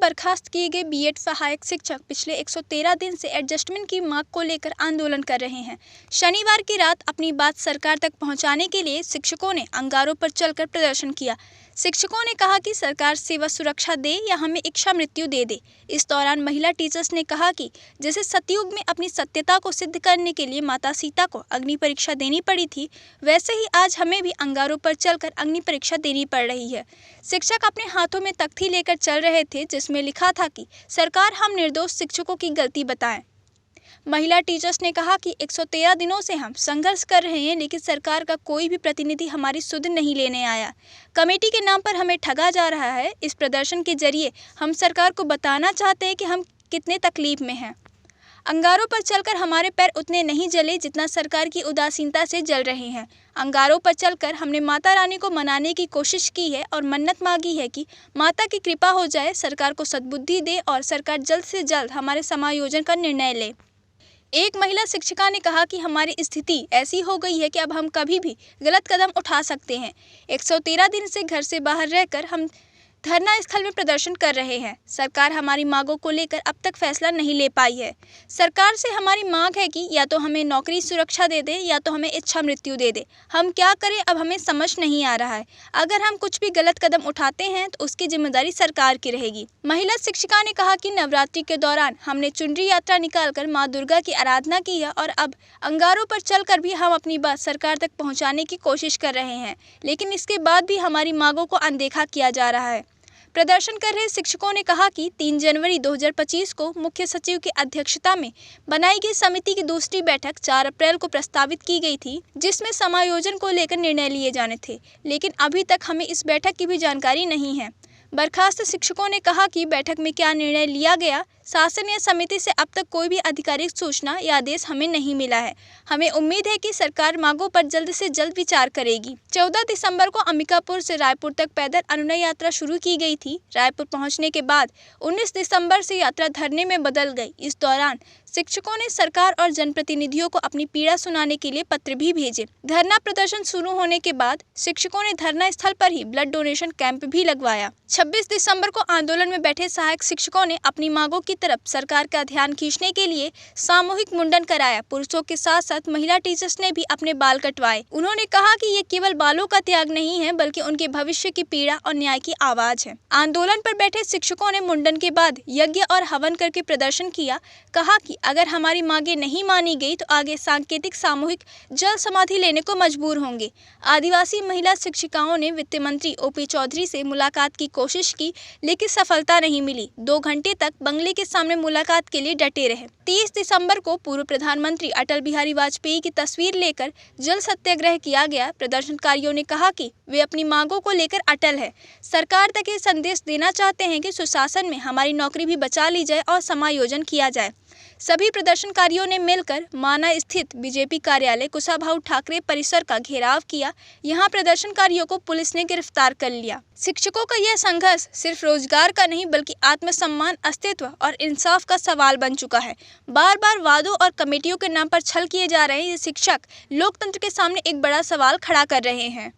बर्खास्त किए गए बीएड सहायक शिक्षक पिछले 113 दिन से एडजस्टमेंट की मांग को लेकर आंदोलन कर रहे हैं। शनिवार की रात अपनी बात सरकार तक पहुंचाने के लिए शिक्षकों ने अंगारों पर चलकर प्रदर्शन किया। शिक्षकों ने कहा कि सरकार सेवा सुरक्षा दे या हमें इच्छा मृत्यु दे दे। इस दौरान महिला टीचर्स ने कहा कि जैसे सतयुग में अपनी सत्यता को सिद्ध करने के लिए माता सीता को अग्नि परीक्षा देनी पड़ी थी, वैसे ही आज हमें भी अंगारों पर चलकर अग्नि परीक्षा देनी पड़ रही है। शिक्षक अपने हाथों में तख्ती लेकर चल रहे थे जिसमें लिखा था कि सरकार हम निर्दोष शिक्षकों की गलती बताएं। महिला टीचर्स ने कहा कि 113 दिनों से हम संघर्ष कर रहे हैं, लेकिन सरकार का कोई भी प्रतिनिधि हमारी सुध नहीं लेने आया। कमेटी के नाम पर हमें ठगा जा रहा है। इस प्रदर्शन के जरिए हम सरकार को बताना चाहते हैं कि हम कितने तकलीफ में हैं। अंगारों पर चलकर हमारे पैर उतने नहीं जले जितना सरकार की उदासीनता से जल रहे हैं। अंगारों पर चलकर हमने माता रानी को मनाने की कोशिश की है और मन्नत मांगी है कि माता की कृपा हो जाए, सरकार को सद्बुद्धि दे और सरकार जल्द से जल्द हमारे समायोजन का निर्णय ले। एक महिला शिक्षिका ने कहा कि हमारी स्थिति ऐसी हो गई है कि अब हम कभी भी गलत कदम उठा सकते हैं। 113 दिन से घर से बाहर रहकर हम धरना स्थल में प्रदर्शन कर रहे हैं। सरकार हमारी मांगों को लेकर अब तक फैसला नहीं ले पाई है। सरकार से हमारी मांग है कि या तो हमें नौकरी सुरक्षा दे दे या तो हमें इच्छा मृत्यु दे दे। हम क्या करें अब हमें समझ नहीं आ रहा है। अगर हम कुछ भी गलत कदम उठाते हैं तो उसकी जिम्मेदारी सरकार की रहेगी। महिला शिक्षिका ने कहा कि नवरात्रि के दौरान हमने चुनरी यात्रा निकालकर माँ दुर्गा की आराधना की है और अब अंगारों पर चलकर भी हम अपनी बात सरकार तक पहुँचाने की कोशिश कर रहे हैं, लेकिन इसके बाद भी हमारी मांगों को अनदेखा किया जा रहा है। प्रदर्शन कर रहे शिक्षकों ने कहा कि 3 जनवरी 2025 को मुख्य सचिव की अध्यक्षता में बनाई गई समिति की दूसरी बैठक 4 अप्रैल को प्रस्तावित की गई थी, जिसमें समायोजन को लेकर निर्णय लिए जाने थे, लेकिन अभी तक हमें इस बैठक की भी जानकारी नहीं है। बर्खास्त शिक्षकों ने कहा कि बैठक में क्या निर्णय लिया गया, शासन या समिति से अब तक कोई भी आधिकारिक सूचना या आदेश हमें नहीं मिला है। हमें उम्मीद है कि सरकार मांगों पर जल्द से जल्द विचार करेगी। 14 दिसंबर को अंबिकापुर से रायपुर तक पैदल अनुनय यात्रा शुरू की गई थी। रायपुर पहुंचने के बाद 19 दिसंबर से यात्रा धरने में बदल गई। इस दौरान शिक्षकों ने सरकार और जनप्रतिनिधियों को अपनी पीड़ा सुनाने के लिए पत्र भी भेजे। धरना प्रदर्शन शुरू होने के बाद शिक्षकों ने धरना स्थल पर ही ब्लड डोनेशन कैंप भी लगवाया। 26 दिसंबर को आंदोलन में बैठे सहायक शिक्षकों ने अपनी मांगों की तरफ सरकार का ध्यान खींचने के लिए सामूहिक मुंडन कराया। पुरुषों के साथ साथ महिला टीचर्स ने भी अपने बाल कटवाए। उन्होंने कहा कि ये केवल बालों का त्याग नहीं है, बल्कि उनके भविष्य की पीड़ा और न्याय की आवाज है। आंदोलन पर बैठे शिक्षकों ने मुंडन के बाद यज्ञ और हवन करके प्रदर्शन किया। कहा कि अगर हमारी मांगे नहीं मानी गई तो आगे सांकेतिक सामूहिक जल समाधि लेने को मजबूर होंगे। आदिवासी महिला शिक्षिकाओं ने वित्त मंत्री ओपी चौधरी से मुलाकात की कोशिश की, लेकिन सफलता नहीं मिली। 2 घंटे तक बंगले के सामने मुलाकात के लिए डटे रहे। 30 दिसंबर को पूर्व प्रधानमंत्री अटल बिहारी वाजपेयी की तस्वीर लेकर जल सत्याग्रह किया गया। प्रदर्शनकारियों ने कहा कि वे अपनी मांगों को लेकर अटल है। सरकार तक ये संदेश देना चाहते हैं कि सुशासन में हमारी नौकरी भी बचा ली जाए और समायोजन किया जाए। सभी प्रदर्शनकारियों ने मिलकर माना स्थित बीजेपी कार्यालय कुशाभाऊ ठाकरे परिसर का घेराव किया। यहां प्रदर्शनकारियों को पुलिस ने गिरफ्तार कर लिया। शिक्षकों का यह संघर्ष सिर्फ रोजगार का नहीं, बल्कि आत्मसम्मान, अस्तित्व और इंसाफ का सवाल बन चुका है। बार बार वादों और कमेटियों के नाम पर छल किए जा रहे ये शिक्षक लोकतंत्र के सामने एक बड़ा सवाल खड़ा कर रहे हैं।